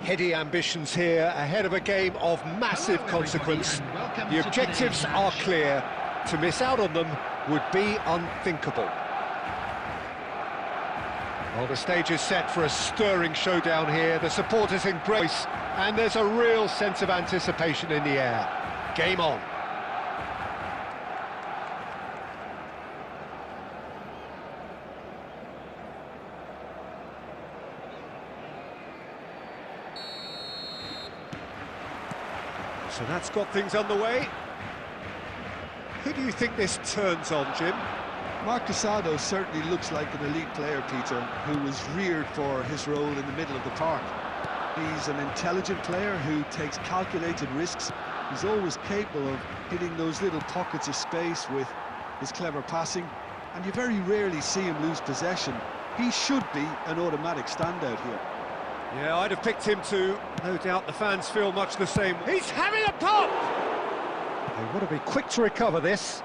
Heady ambitions here, ahead of a game of massive consequence. The objectives are clear. To miss out on them would be unthinkable. Well, the stage is set for a stirring showdown here. The supporters embrace, and there's a real sense of anticipation in the air. Game on. So that's got things underway. Who do you think this turns on, Jim? Marc Casado certainly looks like an elite player, Peter, who was reared for his role in the middle of the park. He's an intelligent player who takes calculated risks. He's always capable of hitting those little pockets of space with his clever passing, and you very rarely see him lose possession. He should be an automatic standout here. Yeah, I'd have picked him too. No doubt the fans feel much the same. He's having a pop! They want to be quick to recover this.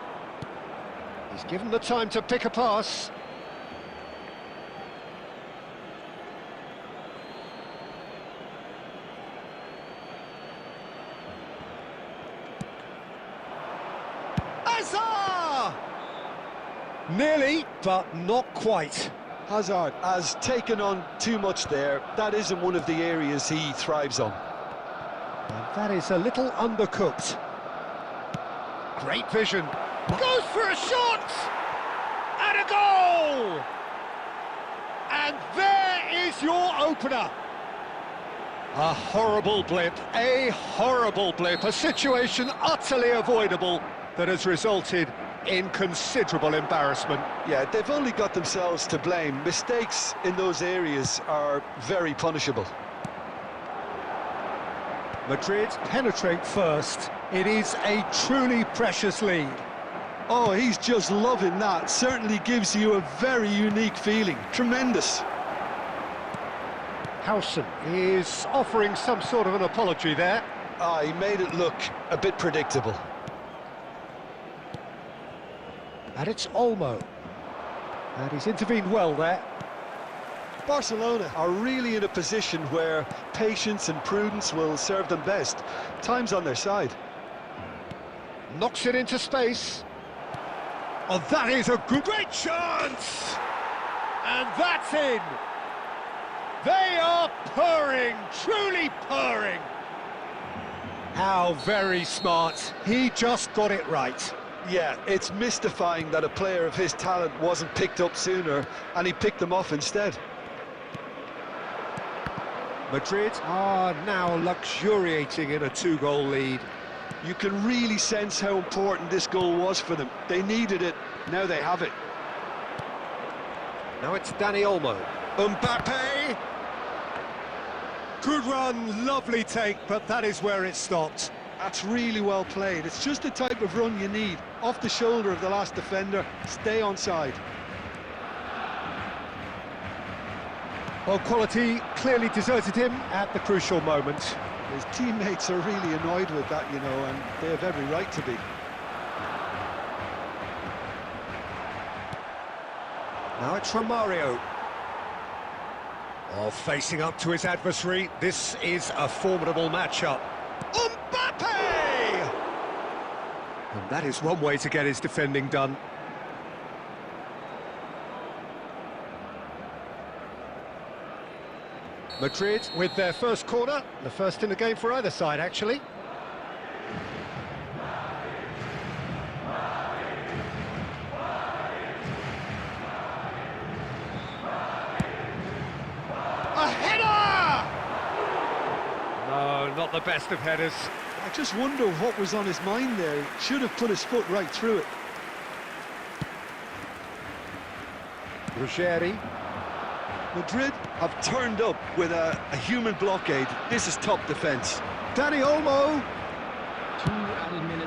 He's given the time to pick a pass. Hazard! Nearly, but not quite. Hazard has taken on too much there. That isn't one of the areas he thrives on. And that is a little undercooked. Great vision. Goes for a shot! And a goal! And there is your opener. A horrible blip, a situation utterly avoidable that has resulted in considerable embarrassment. Yeah, they've only got themselves to blame. Mistakes in those areas are very punishable. Madrid penetrate first. It is a truly precious lead. Oh, he's just loving that. Certainly gives you a very unique feeling. Tremendous. Howson is offering some sort of an apology there. He made it look a bit predictable. And it's Olmo. And he's intervened well there. Barcelona are really in a position where patience and prudence will serve them best. Time's on their side. Knocks it into space. Oh, that is a great chance! And that's in! They are purring, truly purring! How very smart. He just got it right. Yeah, it's mystifying that a player of his talent wasn't picked up sooner, and he picked them off instead. Madrid are now luxuriating in a two-goal lead. You can really sense how important this goal was for them. They needed it, now they have it. Now it's Dani Olmo. Mbappe! Good run, lovely take, but that is where it stopped. That's really well played. It's just the type of run you need. Off the shoulder of the last defender, stay onside. Well, quality clearly deserted him at the crucial moment. His teammates are really annoyed with that, you know, and they have every right to be. Now it's Romario. Oh, facing up to his adversary, this is a formidable matchup. Mbappe! And that is one way to get his defending done. Madrid with their first corner, the first in the game for either side, actually. got the best of headers. I just wonder what was on his mind there. Should have put his foot right through it. Ruggeri. Madrid have turned up with a human blockade. This is top defence. Dani Olmo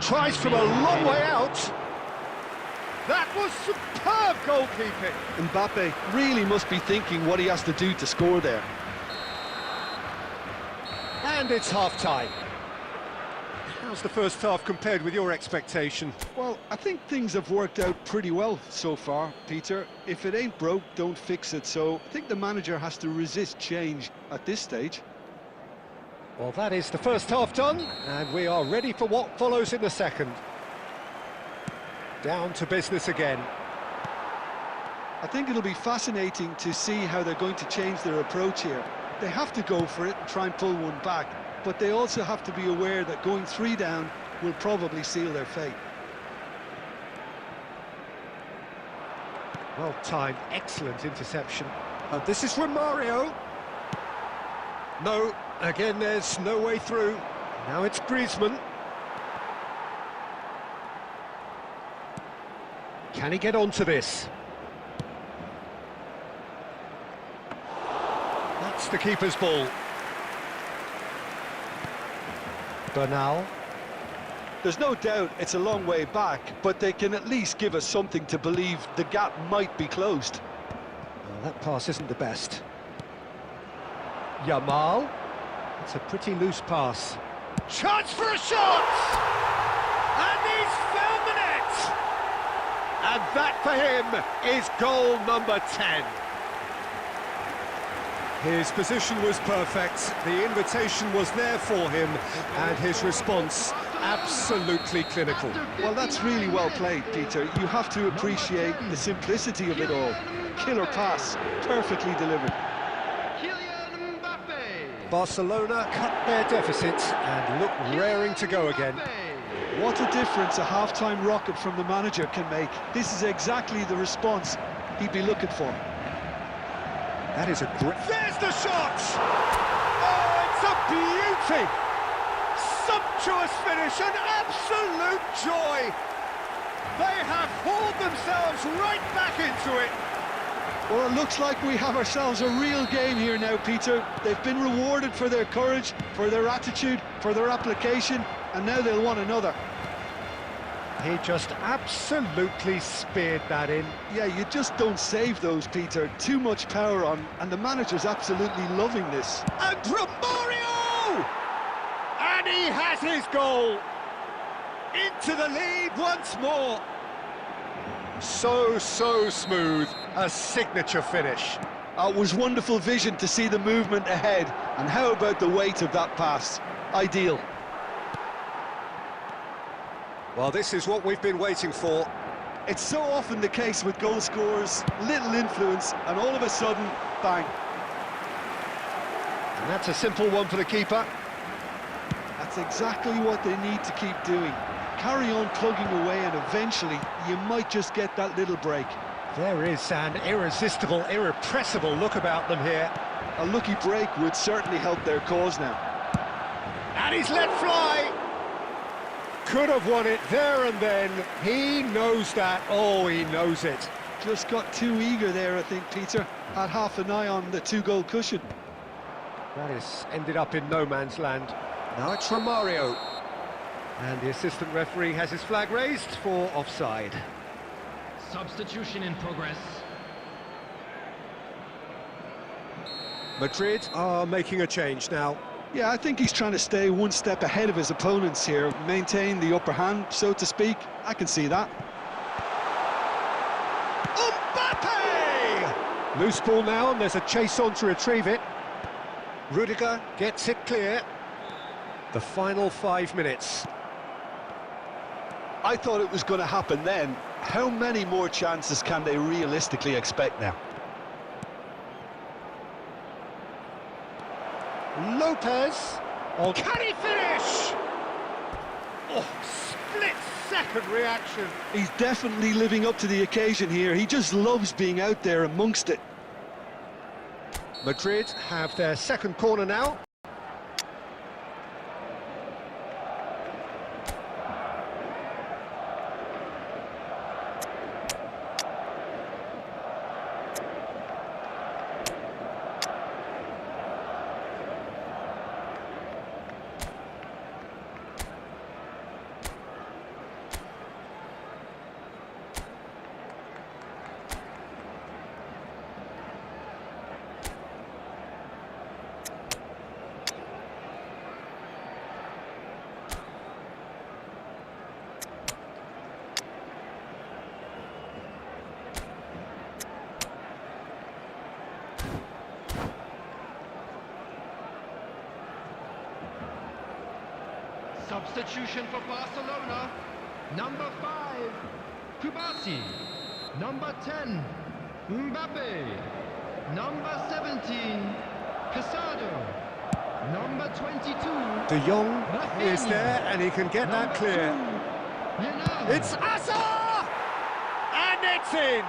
tries from a long way out. That was superb goalkeeping. Mbappe really must be thinking what he has to do to score there. And it's half-time. How's the first half compared with your expectation? Well, I think things have worked out pretty well so far, Peter. If it ain't broke, don't fix it. So I think the manager has to resist change at this stage. Well, that is the first half done, and we are ready for what follows in the second. Down to business again. I think it'll be fascinating to see how they're going to change their approach here. They have to go for it and try and pull one back, but they also have to be aware that going 3 down will probably seal their fate. Well timed, excellent interception. This is Romario. No, again there's no way through. Now it's Griezmann. Can he get onto this? That's the keeper's ball. Bernal. There's no doubt it's a long way back, but they can at least give us something to believe the gap might be closed. Well, that pass isn't the best. Yamal. It's a pretty loose pass. Chance for a shot! And he's found the net! And that for him is goal number 10. His position was perfect, the invitation was there for him, and his response absolutely clinical. Well, that's really well played, Peter. You have to appreciate the simplicity of it all. Killer pass, perfectly delivered. Barcelona cut their deficit and look raring to go again. What a difference a half-time rocket from the manager can make. This is exactly the response he'd be looking for. That is a great... There's the shot! Oh, it's a beauty! Sumptuous finish, an absolute joy! They have hauled themselves right back into it. Well, it looks like we have ourselves a real game here now, Peter. They've been rewarded for their courage, for their attitude, for their application, and now they'll want another. He just absolutely speared that in. Yeah, you just don't save those, Peter. Too much power on, and the manager's absolutely loving this. And Romario! And he has his goal! Into the lead once more. So smooth. A signature finish. It was wonderful vision to see the movement ahead. And how about the weight of that pass? Ideal. Well, this is what we've been waiting for. It's so often the case with goal scorers, little influence, and all of a sudden, bang. And that's a simple one for the keeper. That's exactly what they need to keep doing. Carry on plugging away, and eventually, you might just get that little break. There is an irresistible, irrepressible look about them here. A lucky break would certainly help their cause now. And he's let fly! Could have won it there and then. He knows that. Oh, he knows it. Just got too eager there, I think, Peter. Had half an eye on the 2-goal cushion. That has ended up in no man's land. Now it's Romario. And the assistant referee has his flag raised for offside. Substitution in progress. Madrid are making a change now. Yeah, I think he's trying to stay one step ahead of his opponents here, maintain the upper hand, so to speak. I can see that. Mbappe! Loose ball now, and there's a chase on to retrieve it. Rudiger gets it clear. The final 5 minutes. I thought it was going to happen then. How many more chances can they realistically expect now? Lopez. Oh, can he finish? Oh, split-second reaction. He's definitely living up to the occasion here. He just loves being out there amongst it. Madrid have their second corner now. Substitution for Barcelona. Number 5, Kubasi. Number 10, Mbappe. Number 17, Casado. Number 22, De Jong is there, and he can get that clear. It's Asa! And it's in!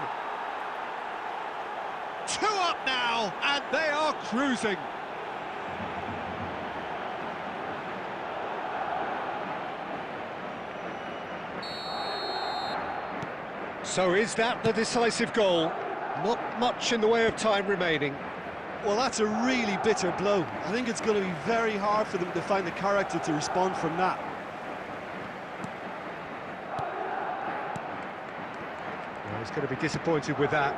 2 up now, and they are cruising. So is that the decisive goal? Not much in the way of time remaining. Well, that's a really bitter blow. I think it's going to be very hard for them to find the character to respond from that. Well, he's going to be disappointed with that.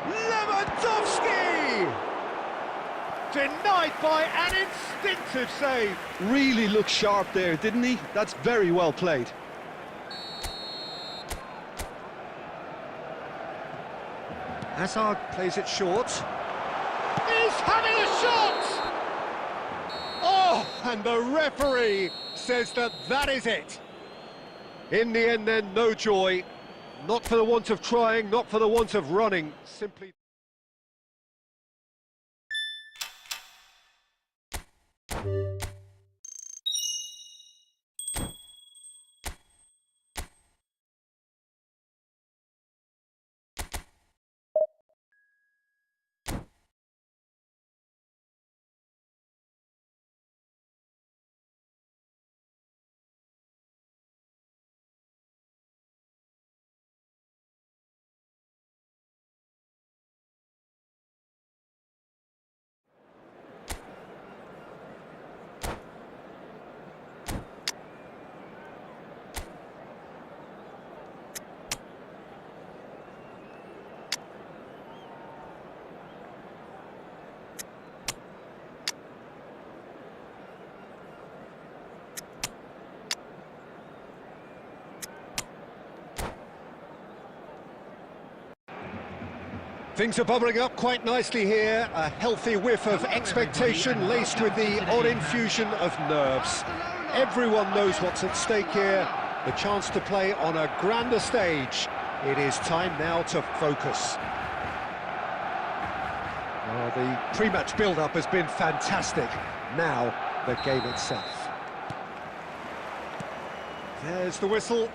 Lewandowski! Denied by an instinctive save. Really looked sharp there, didn't he? That's very well played. Hazard plays it short. He's having a shot! Oh, and the referee says that that is it. In the end then, no joy. Not for the want of trying, not for the want of running, simply... Things are bubbling up quite nicely here. A healthy whiff of expectation laced with the odd infusion of nerves. Everyone knows what's at stake here. The chance to play on a grander stage. It is time now to focus. Well, the pre-match build-up has been fantastic. Now, the game itself. There's the whistle.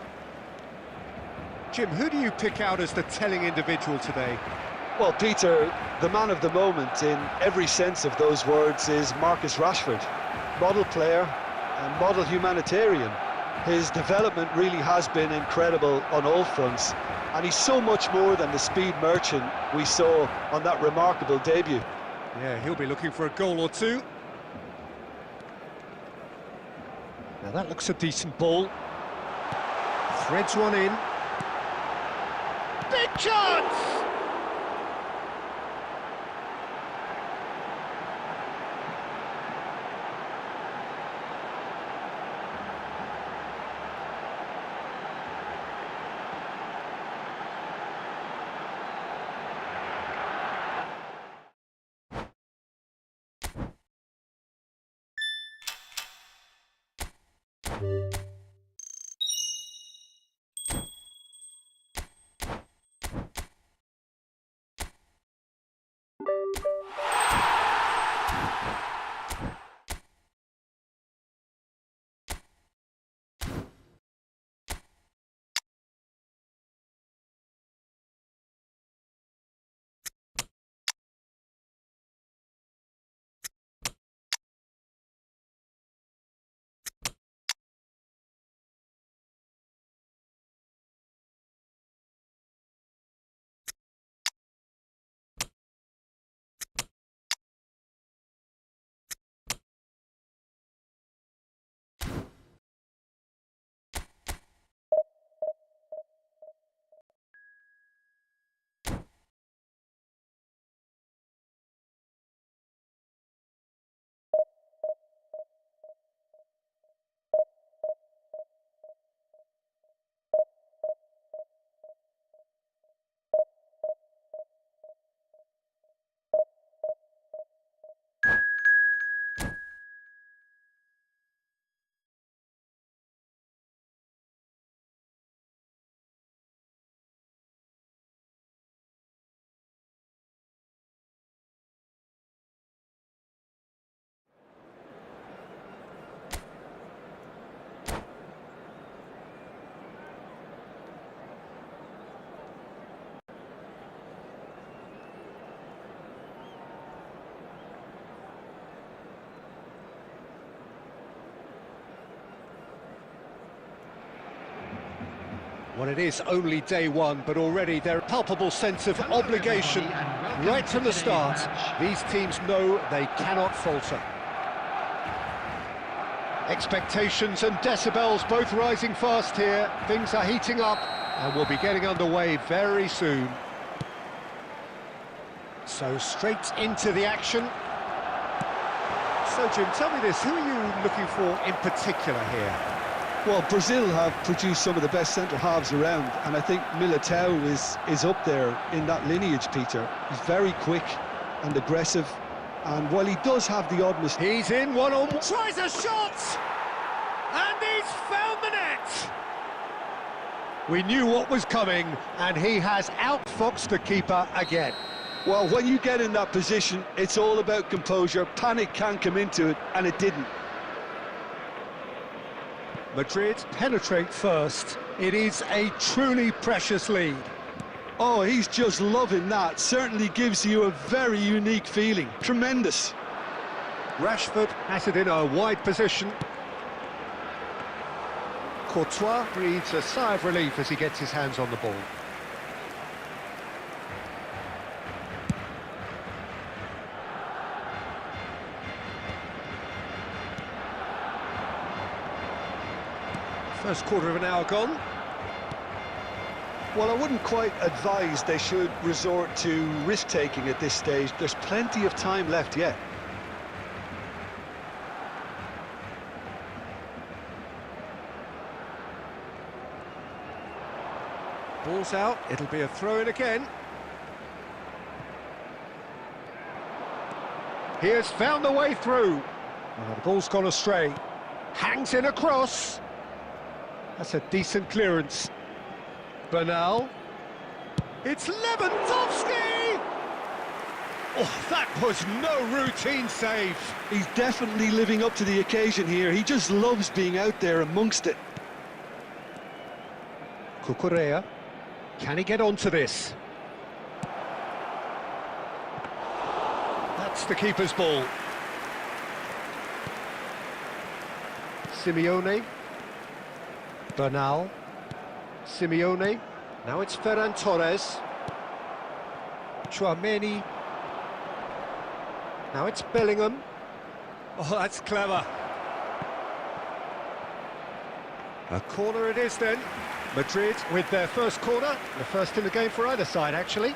Jim, who do you pick out as the telling individual today? Well, Peter, the man of the moment in every sense of those words is Marcus Rashford. Model player and model humanitarian. His development really has been incredible on all fronts, and he's so much more than the speed merchant we saw on that remarkable debut. Yeah, he'll be looking for a goal or two. Now that looks a decent ball. Threads one in. Big chance! Well, it is only day one, but already there's a palpable sense of obligation right from the start. These teams know they cannot falter. Expectations and decibels both rising fast here. Things are heating up and we'll be getting underway very soon. So straight into the action. So Jim, tell me this, who are you looking for in particular here? Well, Brazil have produced some of the best centre-halves around, and I think Militao is up there in that lineage, Peter. He's very quick and aggressive, and while he does have the odd mistake... He's in one-on-one, tries a shot! And he's found the net! We knew what was coming, and he has outfoxed the keeper again. Well, when you get in that position, it's all about composure. Panic can come into it, and it didn't. Madrid penetrate first. It is a truly precious lead. Oh, he's just loving that. Certainly gives you a very unique feeling. Tremendous. Rashford has it in a wide position. Courtois breathes a sigh of relief as he gets his hands on the ball. First quarter of an hour gone. Well, I wouldn't quite advise they should resort to risk-taking at this stage. There's plenty of time left yet. Ball's out, it'll be a throw-in again. He has found the way through. Oh, the ball's gone astray. Hangs in across. That's a decent clearance. Bernal. It's Lewandowski! Oh, that was no routine save. He's definitely living up to the occasion here. He just loves being out there amongst it. Cucurella. Can he get onto this? That's the keeper's ball. Simeone. Bernal. Simeone. Now it's Ferran Torres. Chouameni. Now it's Bellingham. Oh, that's clever. A corner it is then. Madrid with their first corner. The first in the game for either side, actually.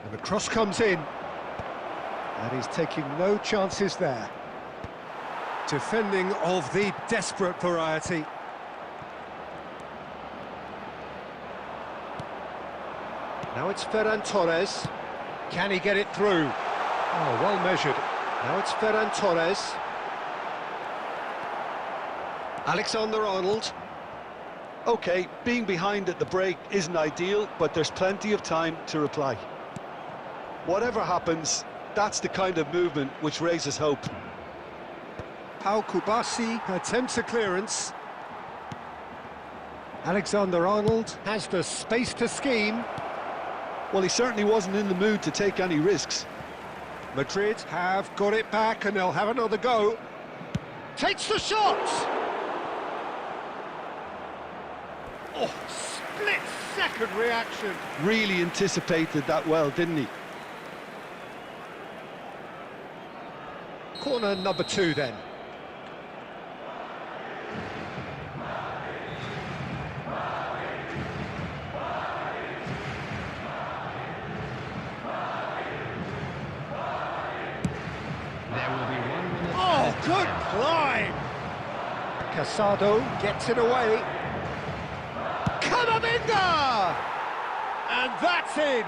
And the cross comes in. And he's taking no chances there. Defending of the desperate variety. Now it's Ferran Torres. Can he get it through? Oh, well measured. Now it's Ferran Torres. Alexander-Arnold. OK, being behind at the break isn't ideal, but there's plenty of time to reply. Whatever happens, that's the kind of movement which raises hope. Pau Kubasi attempts a clearance. Alexander-Arnold has the space to scheme. Well, he certainly wasn't in the mood to take any risks. Madrid have got it back and they'll have another go. Takes the shot! Oh, split-second reaction. Really anticipated that well, didn't he? Corner number 2 then. Oh, good climb! Casado gets it away. Camavinga! And that's in!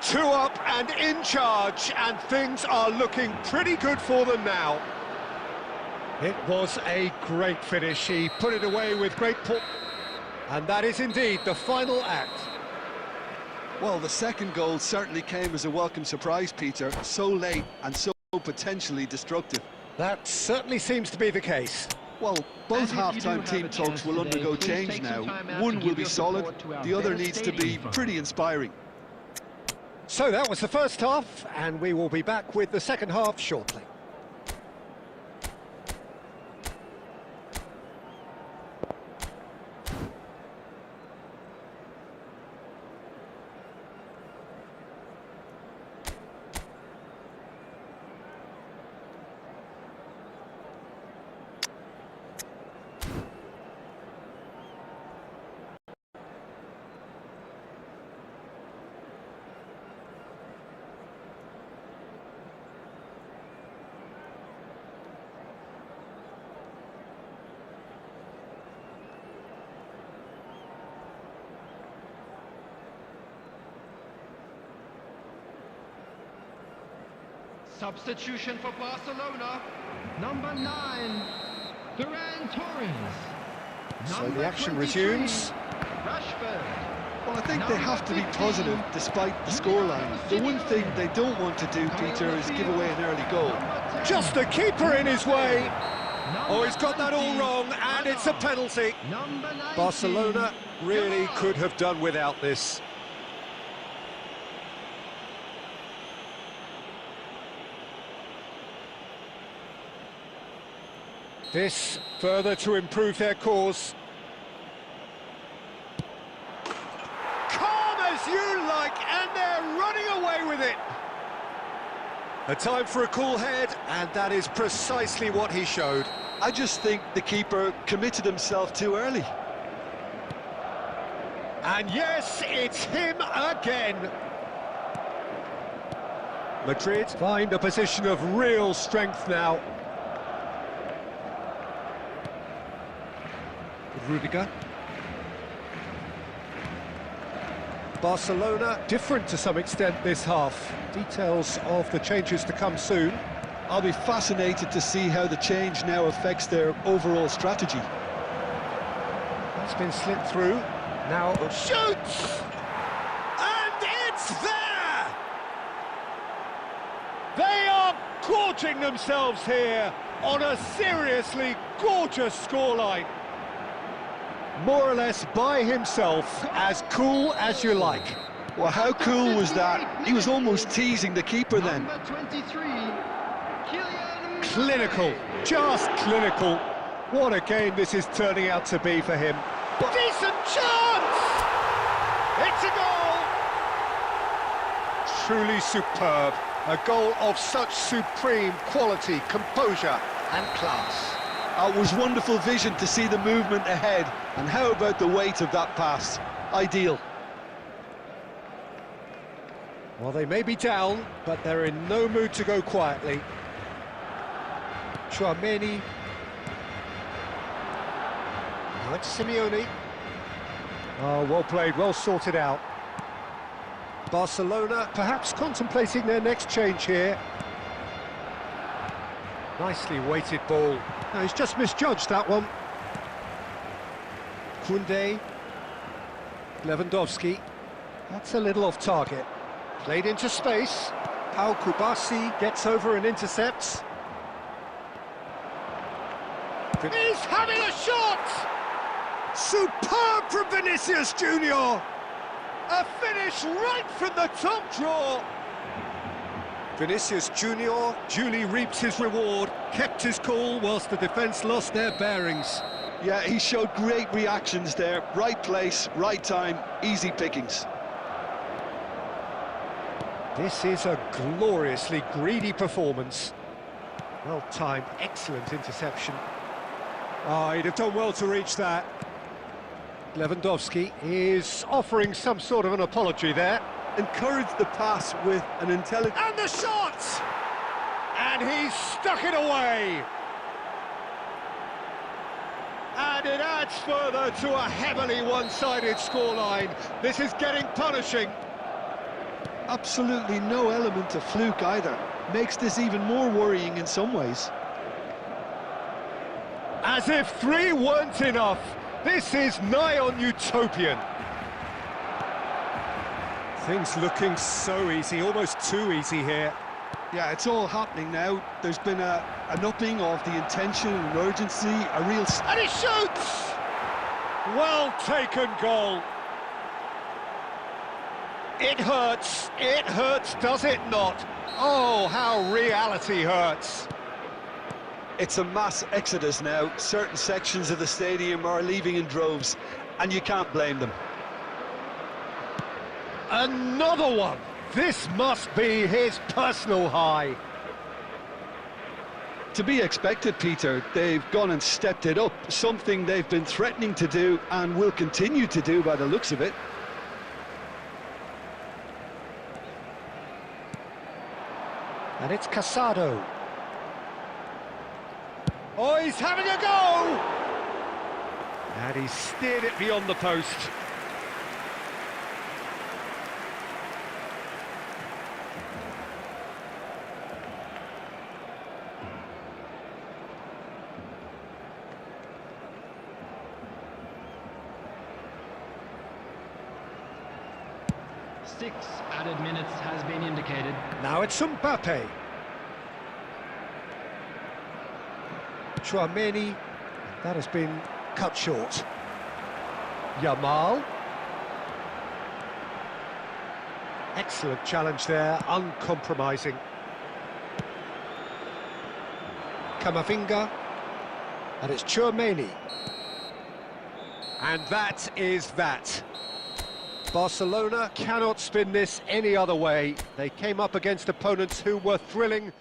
2 up and in charge, and things are looking pretty good for them now. It was a great finish. He put it away with great and that is indeed the final act. Well, the second goal certainly came as a welcome surprise, Peter. So late and so potentially destructive. That certainly seems to be the case. Well, both half-time team talks will undergo change now. One will be solid, the other needs to be pretty inspiring. So that was the first half, and we will be back with the second half shortly. Substitution for Barcelona, number 9, Ferran Torres. So the action resumes. Rashford. Well, I think they have to be positive despite the scoreline. The one thing they don't want to do, Peter, is give away an early goal. Just the keeper in his way. Oh, he's got that all wrong, and it's a penalty. Barcelona really could have done without this. This further to improve their cause. Calm as you like, and they're running away with it. A time for a cool head, and that is precisely what he showed. I just think the keeper committed himself too early. And yes, it's him again. Madrid find a position of real strength now. Rudiger. Barcelona different to some extent this half. Details of the changes to come soon. I'll be fascinated to see how the change now affects their overall strategy. That's been slipped through. Now shoots! And it's there! They are gorging themselves here on a seriously gorgeous scoreline. More or less by himself, as cool as you like. Well, how cool was that? He was almost teasing the keeper then. Number 23, Kylian Clinical, just clinical. What a game this is turning out to be for him. Decent chance! It's a goal! Truly superb. A goal of such supreme quality, composure and class. It was wonderful vision to see the movement ahead, and how about the weight of that pass? Ideal. Well, they may be down, but they're in no mood to go quietly. Chouameni. Now it's Simeone. Oh, well played, well sorted out. Barcelona perhaps contemplating their next change here. Nicely weighted ball. No, he's just misjudged that one. Koundé. Lewandowski. That's a little off target. Played into space. Pau Kubasi gets over and intercepts. He's having a shot! Superb from Vinicius Junior! A finish right from the top draw! Vinicius Junior duly reaps his reward, kept his cool whilst the defence lost their bearings. Yeah, he showed great reactions there. Right place, right time, easy pickings. This is a gloriously greedy performance. Well-timed, excellent interception. Oh, he'd have done well to reach that. Lewandowski is offering some sort of an apology there. Encouraged the pass with an intelligent... And the shot! And he's stuck it away! And it adds further to a heavily one-sided scoreline. This is getting punishing. Absolutely no element of fluke either. Makes this even more worrying in some ways. As if 3 weren't enough, this is nigh on utopian. Things looking so easy, almost too easy here. Yeah, it's all happening now. There's been an upping of the intention and urgency, a real... And he shoots! Well taken goal. It hurts, does it not? Oh, how reality hurts. It's a mass exodus now. Certain sections of the stadium are leaving in droves, and you can't blame them. Another one! This must be his personal high. To be expected, Peter. They've gone and stepped it up, something they've been threatening to do and will continue to do by the looks of it. And it's Casado. Oh, he's having a go! And he steered it beyond the post. Six added minutes has been indicated. Now it's Mbappe. Chouameni, that has been cut short. Yamal. Excellent challenge there, uncompromising. Camavinga. And it's Chouameni. And that is that. Barcelona cannot spin this any other way. They came up against opponents who were thrilling.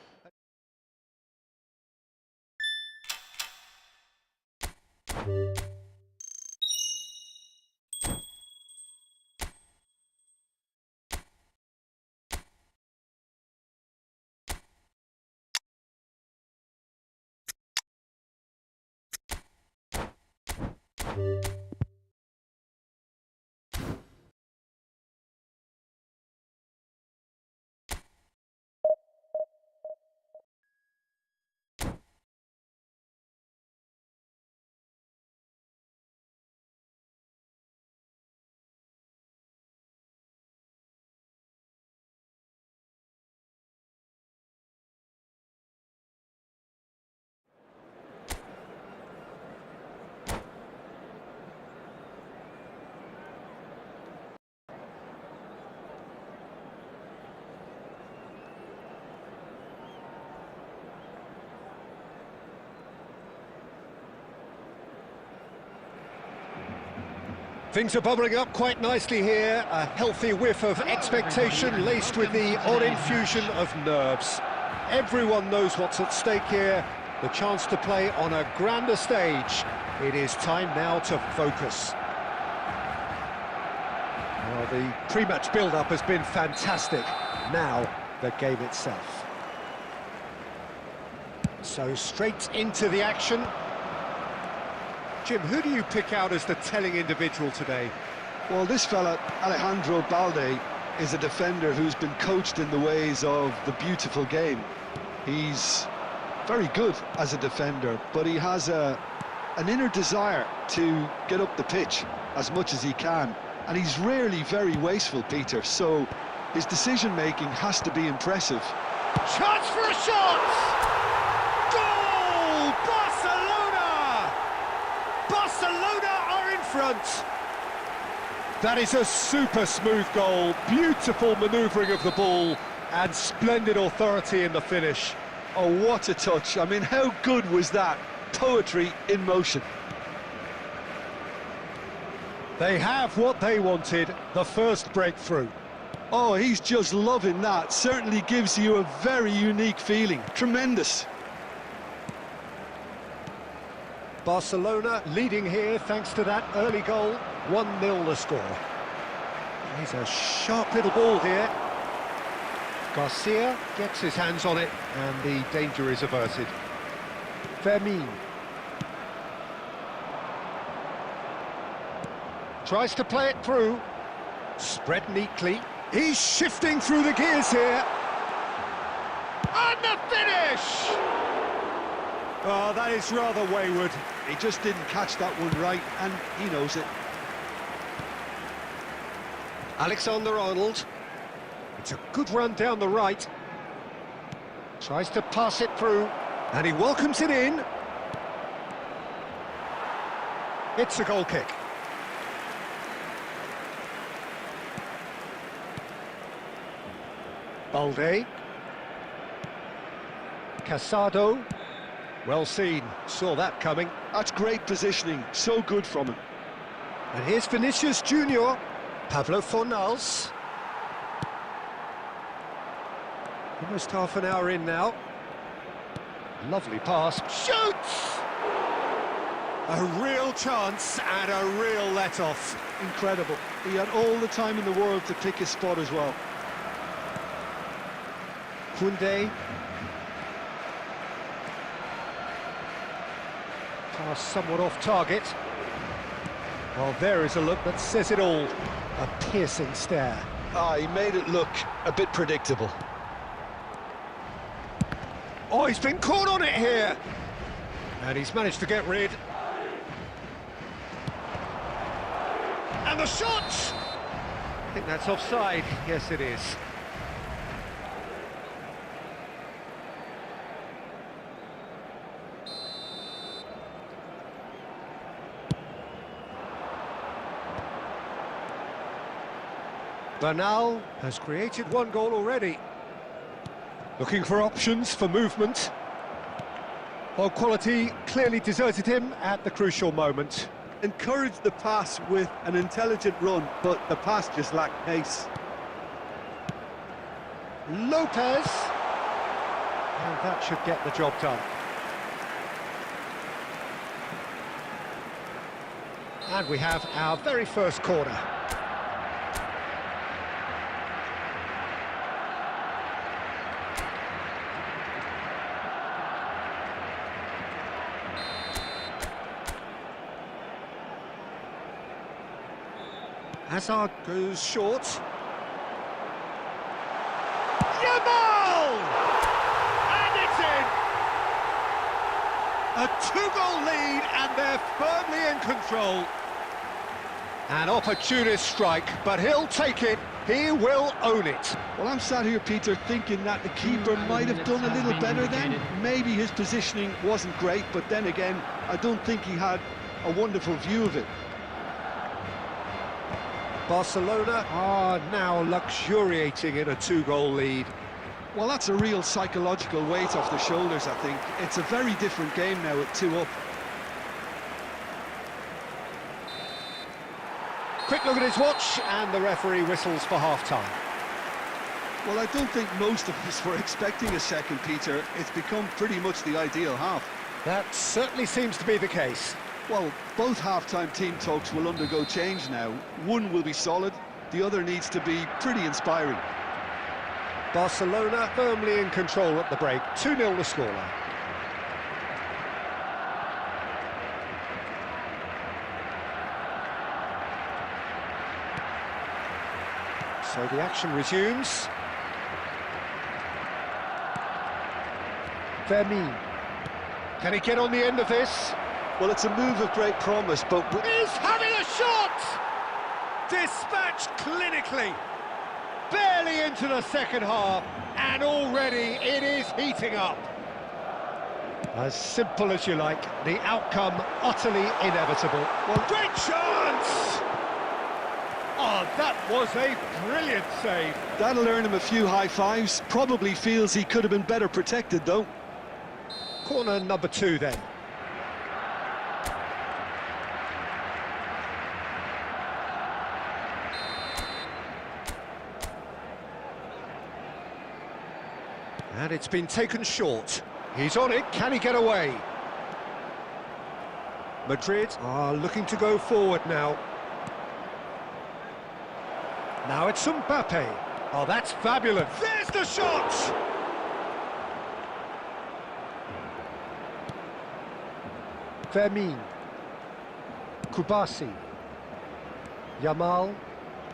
Things are bubbling up quite nicely here. A healthy whiff of expectation laced with the odd infusion of nerves. Everyone knows what's at stake here. The chance to play on a grander stage. It is time now to focus. Well, the pre-match build-up has been fantastic. Now, the game itself. So straight into the action. Jim, who do you pick out as the telling individual today? Well, this fella, Alejandro Balde, is a defender who's been coached in the ways of the beautiful game. He's very good as a defender, but he has an inner desire to get up the pitch as much as he can. And he's rarely very wasteful, Peter, so his decision-making has to be impressive. Chance for a shot! Goal! Barcelona! Barcelona are in front! That is a super smooth goal, beautiful manoeuvring of the ball, and splendid authority in the finish. Oh, what a touch. I mean, how good was that? Poetry in motion. They have what they wanted, the first breakthrough. Oh, he's just loving that. Certainly gives you a very unique feeling. Tremendous. Barcelona leading here thanks to that early goal. 1-0 the score. He's a sharp little ball here. Garcia gets his hands on it and the danger is averted. Fermin. Tries to play it through. Spread neatly. He's shifting through the gears here. And the finish! Oh, that is rather wayward. He just didn't catch that one right, and he knows it. Alexander-Arnold. It's a good run down the right. Tries to pass it through, and he welcomes it in. It's a goal kick. Balde. Casado. Well seen, saw that coming. That's great positioning, so good from him. And here's Vinicius Junior. Pablo Fornals. Almost half an hour in now. Lovely pass. Shoots! A real chance and a real let-off. Incredible. He had all the time in the world to pick his spot as well. Koundé. Pass somewhat off target. Well, there is a look that says it all. A piercing stare. He made it look a bit predictable. Oh, he's been caught on it here. And he's managed to get rid. And the shot! I think that's offside. Yes, it is. Bernal has created one goal already. Looking for options for movement. Well, quality clearly deserted him at the crucial moment. Encouraged the pass with an intelligent run, but the pass just lacked pace. Lopez. And that should get the job done. And we have our very first corner. Hazard goes short. Yamal! And it's in! A two-goal lead, and they're firmly in control. An opportunist strike, but he'll take it. He will own it. Well, I'm sat here, Peter, thinking that the keeper might have done a little better then. Maybe his positioning wasn't great, but then again, I don't think he had a wonderful view of it. Barcelona are now luxuriating in a two-goal lead. Well, that's a real psychological weight off the shoulders, I think. It's a very different game now at 2 up. Quick look at his watch, and the referee whistles for half-time. Well, I don't think most of us were expecting a second, Peter. It's become pretty much the ideal half. That certainly seems to be the case. Well, both half-time team talks will undergo change now. One will be solid, the other needs to be pretty inspiring. Barcelona firmly in control at the break, 2-0 the scoreline. So the action resumes. Fermin. Can he get on the end of this? Well, it's a move of great promise, but... He's having a shot! Dispatched clinically. Barely into the second half, and already it is heating up. As simple as you like, the outcome utterly inevitable. Well, great chance! Oh, that was a brilliant save. That'll earn him a few high fives. Probably feels he could have been better protected, though. Corner number 2 then. And it's been taken short. He's on it, can he get away? Madrid are looking to go forward now. Now it's Mbappe. Oh, that's fabulous. There's the shot! Fermin. Kubasi. Yamal.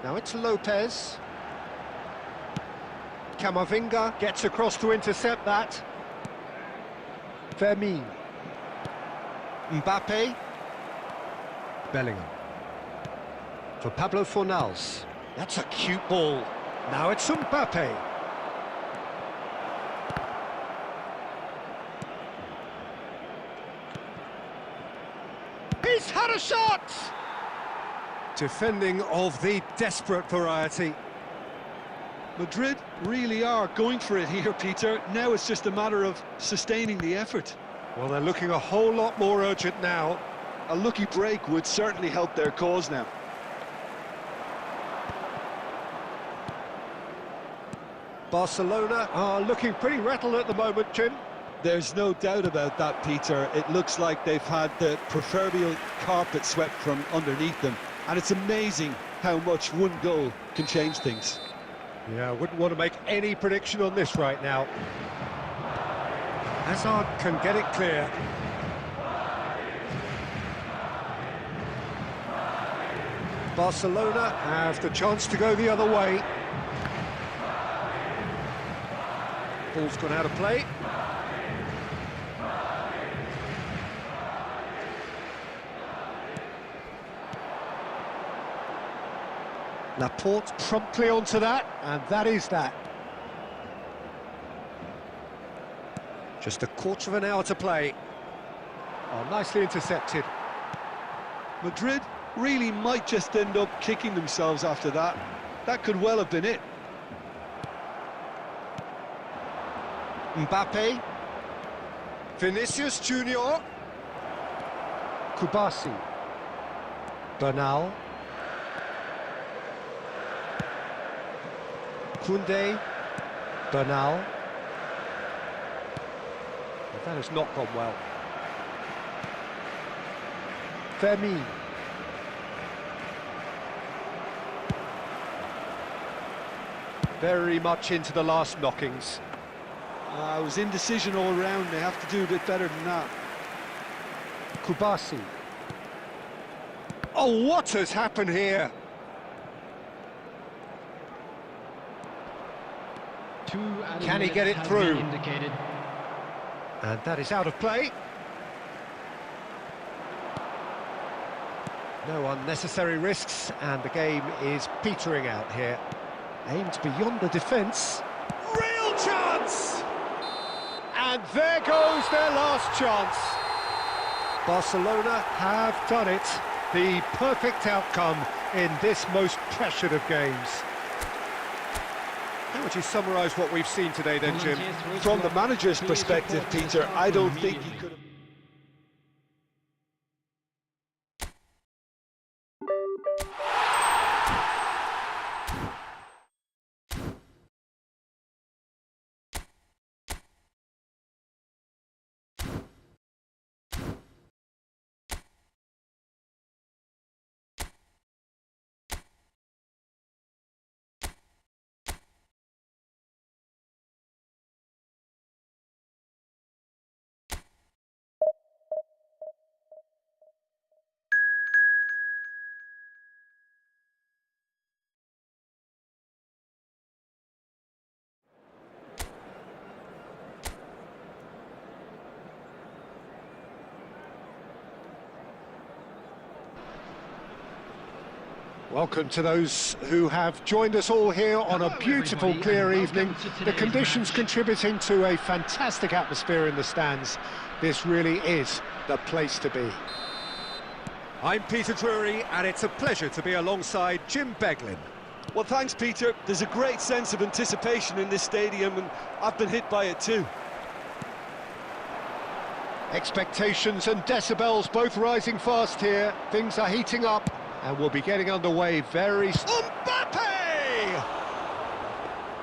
Now it's Lopez. Camavinga gets across to intercept that. Fermin. Mbappe. Bellingham. For Pablo Fornals. That's a cute ball. Now it's Mbappe. He's had a shot! Defending of the desperate variety. Madrid really are going for it here, Peter. Now it's just a matter of sustaining the effort. Well, they're looking a whole lot more urgent now. A lucky break would certainly help their cause now. Barcelona are looking pretty rattled at the moment, Jim. There's no doubt about that, Peter. It looks like they've had the proverbial carpet swept from underneath them. And it's amazing how much one goal can change things. Yeah, I wouldn't want to make any prediction on this right now. Hazard can get it clear. Barcelona have the chance to go the other way. Ball's gone out of play. Laporte promptly onto that, and that is that. Just a quarter of an hour to play. Oh, nicely intercepted. Madrid really might just end up kicking themselves after that. That could well have been it. Mbappe. Vinicius Junior. Kubasi. Bernal. Koundé. Bernal. That has not gone well. Fermi. Very much into the last knockings. It was indecision all round. They have to do a bit better than that. Kubasi. Oh, what has happened here? Can he get it through? And that is out of play. No unnecessary risks, and the game is petering out here. Aimed beyond the defence. Real chance! And there goes their last chance. Barcelona have done it. The perfect outcome in this most pressured of games. How would you summarise what we've seen today then, Jim? From the manager's perspective, Peter, I don't think he could have... Welcome to those who have joined us all here on a beautiful, clear evening. The conditions contributing to a fantastic atmosphere in the stands. This really is the place to be. I'm Peter Drury, and it's a pleasure to be alongside Jim Beglin. Well, thanks, Peter. There's a great sense of anticipation in this stadium, and I've been hit by it too. Expectations and decibels both rising fast here. Things are heating up. And we'll be getting underway very soon. Mbappe!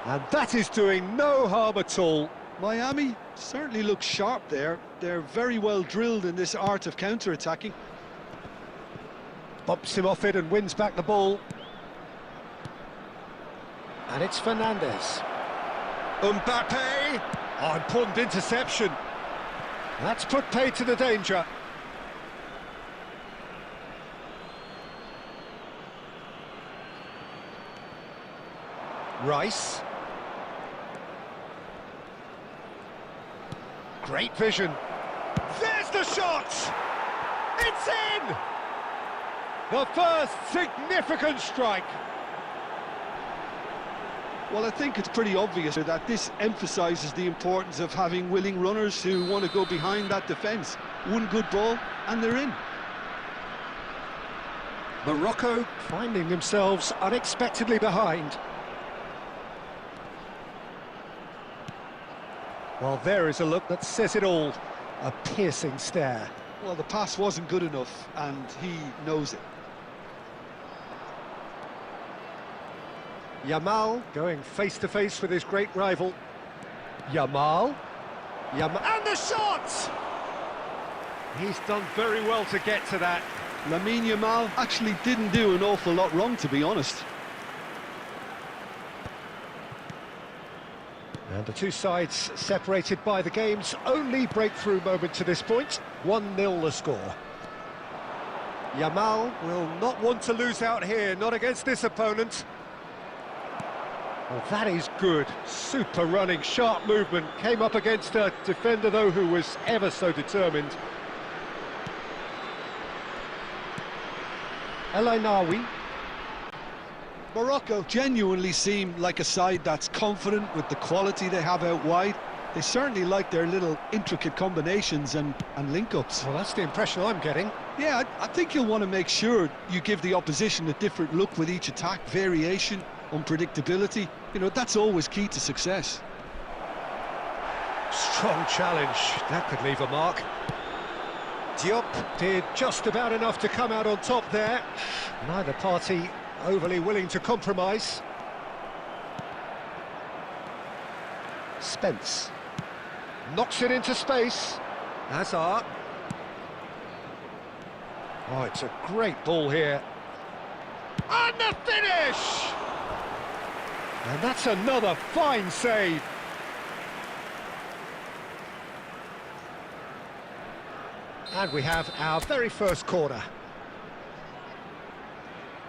And that is doing no harm at all. Miami certainly looks sharp there. They're very well drilled in this art of counter-attacking. Bumps him off it and wins back the ball. And it's Fernandes. Mbappe! Oh, important interception. That's put paid to the danger. Rice. Great vision. There's the shot! It's in! The first significant strike. Well, I think it's pretty obvious that this emphasises the importance of having willing runners who want to go behind that defence. One good ball and they're in. Morocco finding themselves unexpectedly behind. Well, there is a look that says it all. A piercing stare. Well, the pass wasn't good enough, and he knows it. Yamal going face-to-face with his great rival. Yamal. And the shot! He's done very well to get to that. Lamine Yamal actually didn't do an awful lot wrong, to be honest. And the two sides separated by the game's only breakthrough moment to this point. 1-0 the score. Yamal will not want to lose out here, not against this opponent. Well, that is good. Super running, sharp movement. Came up against a defender, though, who was ever so determined. El Ainaoui. Morocco genuinely seem like a side that's confident with the quality they have out wide. They certainly like their little intricate combinations and link-ups. Well, that's the impression I'm getting. Yeah, I think you'll want to make sure you give the opposition a different look with each attack. Variation, unpredictability, you know, that's always key to success. Strong challenge. That could leave a mark. Diop did just about enough to come out on top there. Neither party overly willing to compromise. Spence knocks it into space. Hazard. Oh, it's a great ball here. And the finish! And that's another fine save. And we have our very first corner.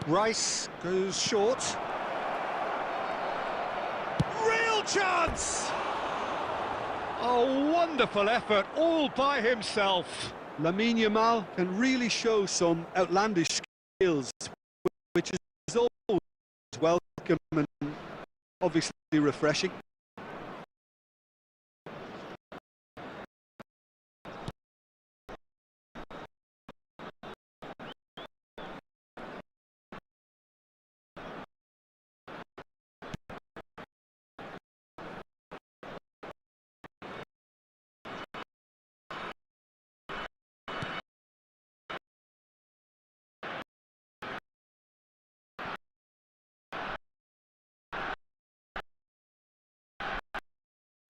Rice goes short. Real chance! A wonderful effort, all by himself. Lamine Yamal can really show some outlandish skills, which is always welcome and obviously refreshing.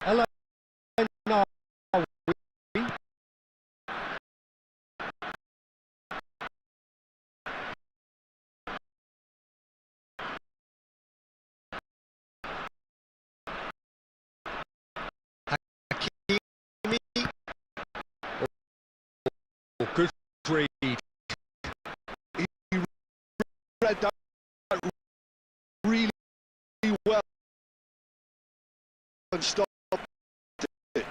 Hello. Good read. He read that really well and stopped it.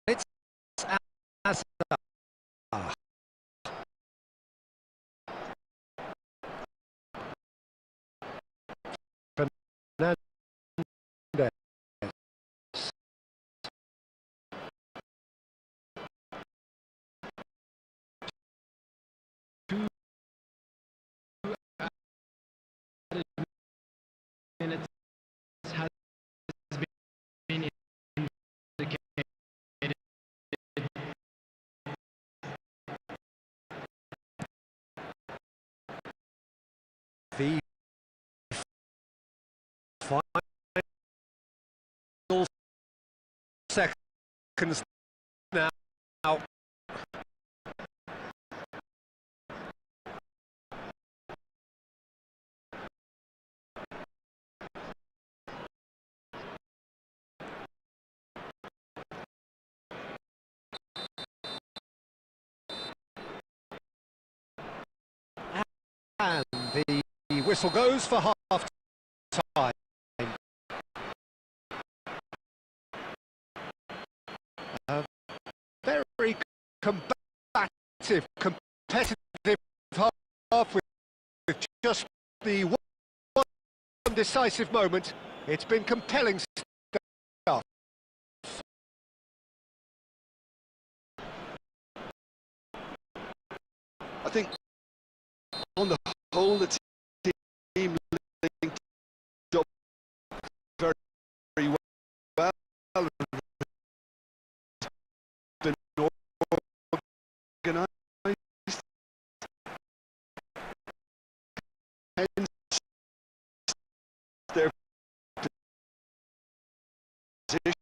It's as Minutes has been indicated. the final seconds now. And the whistle goes for half-time. combative, competitive half with just the one decisive moment. It's been compelling stuff. I think on the whole the team linked up very, very well. Been organised. Hence their position.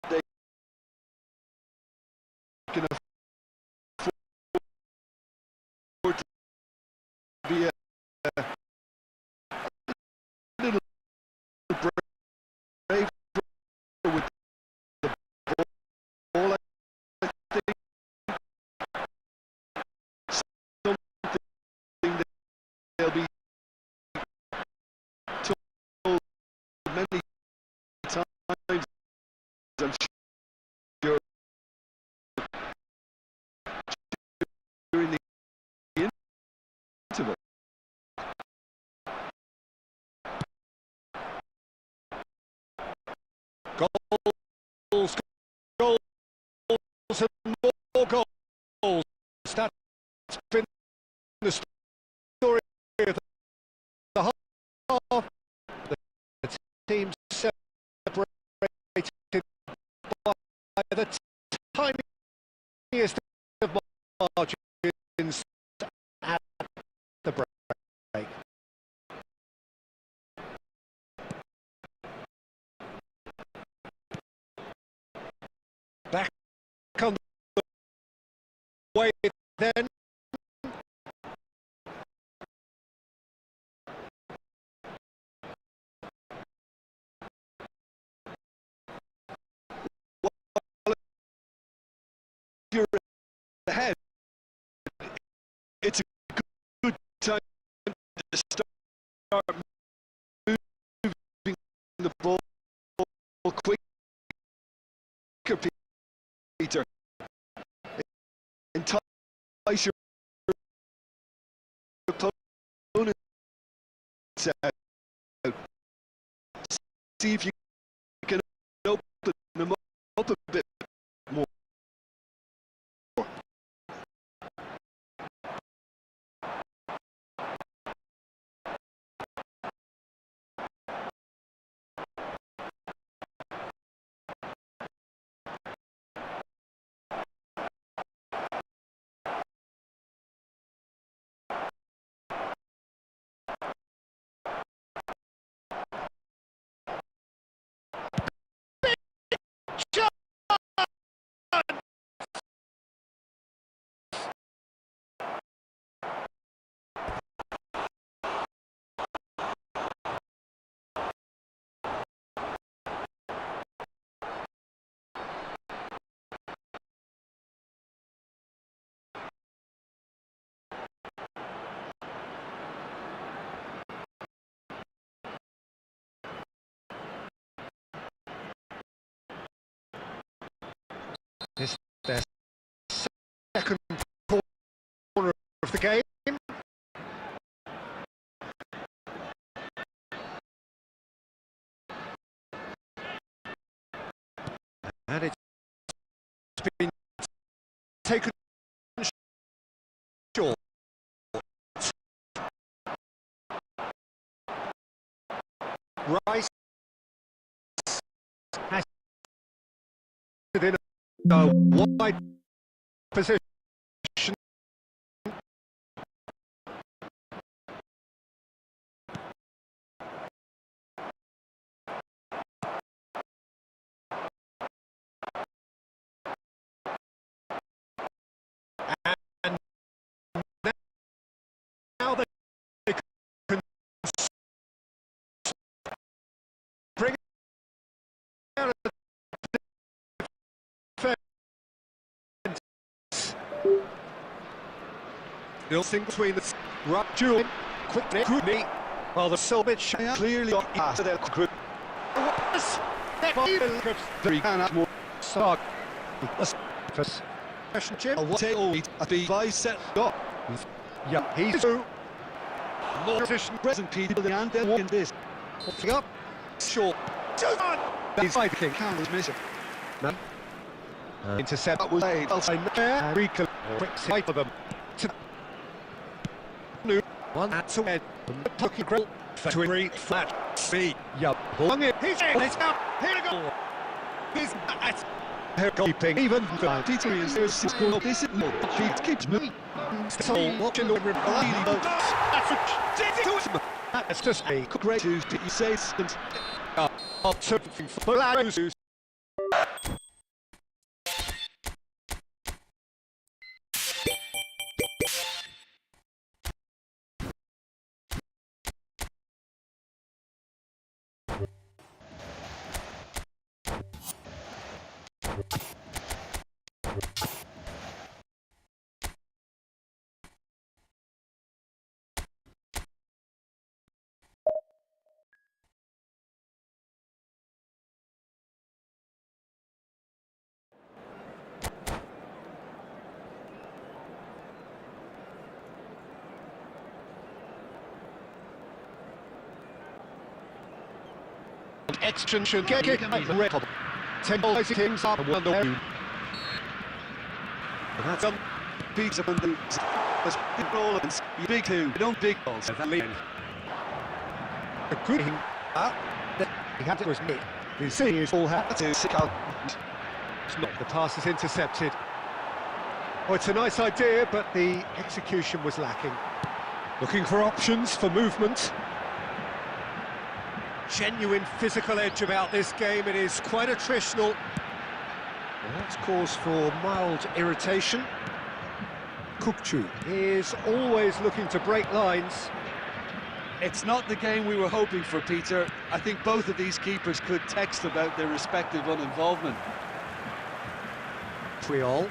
They can afford to be a little brave with the ball. I think something that they'll be told many times, I'm sure, during the interval. Goals, goals, and more goals. That's been the story of the half. The team separated by the tiniest of margins at the break. Back on the way then. You're ahead. It's a good time to start moving the ball quicker, Peter. Entice your opponents out. See if you can open them up a bit more. This is their second corner of the game. And it's been taken short. Rice has it in a wide position. And now they can bring out a defense. Still sing between the right duel, quickly, while the Solbit clearly got past their group. Very start. First, Jim. Yeah, he's through. More position Present people and they're walking this. up. Short. He's fighting. Campbell's missing. No. Intercept. That was a quick sight for them. New one to head. Pucky grill. Three flat. Speed. Yup. Long it. He's in. It's out. Here we go. He's at. Keeping even. Peter is there. This is more. She keeps moving. So watching the replay. That's just a great news. Did you say something? Something for Laos. Extension kick at the red. 10 boys teams up and the way. That's on beats up and the roll and big two, don't big balls. A good he had it was me. The city is all had to sick out. It's not, the pass is intercepted. Oh, it's a nice idea, but the execution was lacking. Looking for options for movement. Genuine physical edge about this game. It is quite attritional. And that's cause for mild irritation. Kukçu is always looking to break lines. It's not the game we were hoping for, Peter. I think both of these keepers could text about their respective uninvolvement. Triol.